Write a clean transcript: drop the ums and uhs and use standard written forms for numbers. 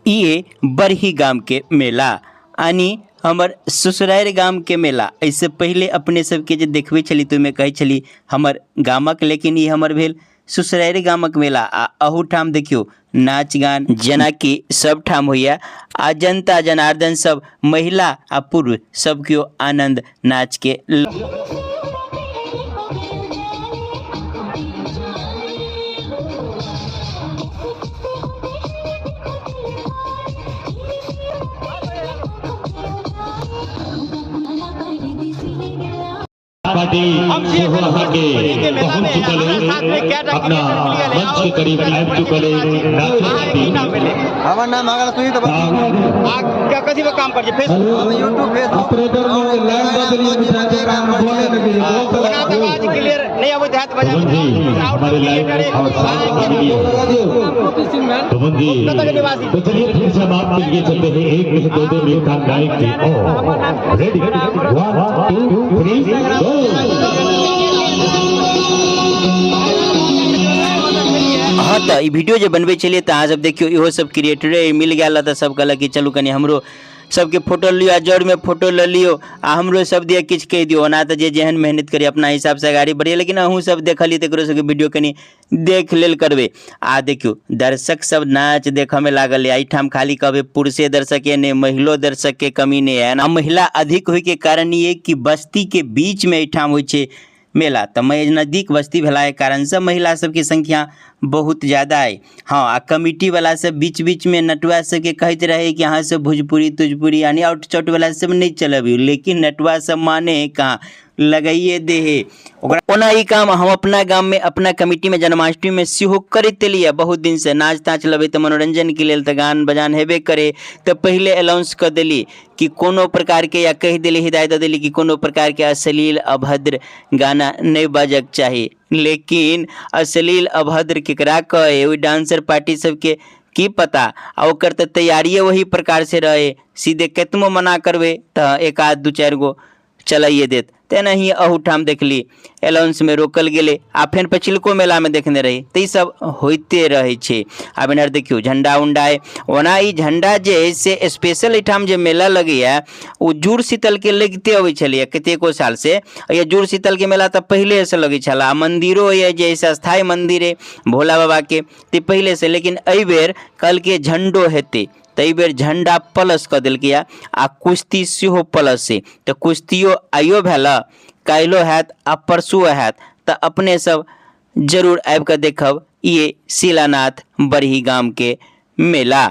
ये बरही गाम के मेला यानी हमर ससुरार गाम के मेला। इससे पहले अपने सबके जे देखबे छली तो मैं कहे छली हमर गामक, लेकिन ये हमर भेल ससुरारी गामक मेला। आ अहू ठाम देखियो नाच गान जेना कि सब ठाम होइया। आ जनता जनार्दन सब महिला आ पुरुष सब केओ आनंद नाच के पार्टी पहुंच चुके अपना मंच के करीब आबि चुके। हमार नाम अगर सुनी तो क्या कथी पे काम कर जे हम यूट्यूब फेसबुक ऑपरेटर में लाइन बदली काम बोले लगे आवाज क्लियर नहीं आवत है तो बजा हमारे लाइव और सुमन जी तो चलिए फिर से हम आपके लिए चलते हैं। एक में दो दो मिनट का गायक की रेडी 1 2 3 गो। हाँ तो ये वीडियो जो बनबे चलिए तो अहाँ सब देखियो इहो सब क्रिएटर मिल गया तो सब कहल कि चलू कनी हमरो सबके फोटो लियो, जड़ में फोटो ले लियो आ हमरो सब दिया किछ कह दियो। ओना तो जे जेहन मेहनत करी अपना हिसाब से गाड़ी बढ़िए, लेकिन अहूँ सब देखली तो सबके वीडियो कनी देख लेल करबे। आ देखियो दर्शक सब नाच देख में लागल है। ठाम खाली कहबे पुरुषे दर्शक है ने महिलो दर्शक के कमी नहीं है ना। महिला अधिक होय के कारण ये कि बस्ती के बीच में ठाम होय छे मेला, तो नज़दीक बस्ती भेला के कारण से महिला सबके संख्या बहुत ज़्यादा है। हाँ आ कमिटी वाला सब बीच बीच में नटुआ सबके कहते रहे कि यहाँ से भोजपुरी तुजपुरी यानी आउट चौट वाला सब नहीं चलबी, लेकिन नटुआ सब माने कहाँ लगाइए दे है। ओना ई काम हम अपना गांव में अपना कमिटी में जन्माष्टमी में सेहो करते लिए बहुत दिन से नाच ताच लबे तो मनोरंजन के लिए तो गान बजान हेबे करे। तो पहले अनाउंस कर दिली कि कोनो प्रकार के या कह दिली हिदायत दिली कि कोनो प्रकार के अश्लील अभद्र गाना नहीं बजक चाहिए, लेकिन अश्लील अभद्र केकरा कहे वही डांसर पार्टी सबके की पता। आ ओकर तो तैयारिए वही प्रकार से रहे, सीधे केतमो मना करबे तो एक आध दू चार गो चलाइए देत। तेना ही अहू ठाम देखली अलाउंस में रोकल गेले आ फिर पछिलको मेला में देखने रही तो ये सब होते रहे छे। अब इधर देखियो झंडा उंडा है। ओना ई झंडा जे से स्पेशल ठाम जे मेला लगे है वो जुड़ शीतल के लगते अबै छलिए कतेको साल से। ये जुड़ शीतल के मेला तो पहले से लगे छला। मंदिरो ये जैसे स्थायी मंदिर है भोला बाबा के ते पहले से, लेकिन एहि बेर कल के झंडो हेते तई बेर झंडा प्लस कर दिल किया आ कुश्ती सेहो प्लस से। तो कुश्तियों आइयो भेला काल्हियो हैत आ परसुओ हैत तो अपने सब जरूर आबि कऽ देखब ये शिलानाथ बरही गाम के मेला।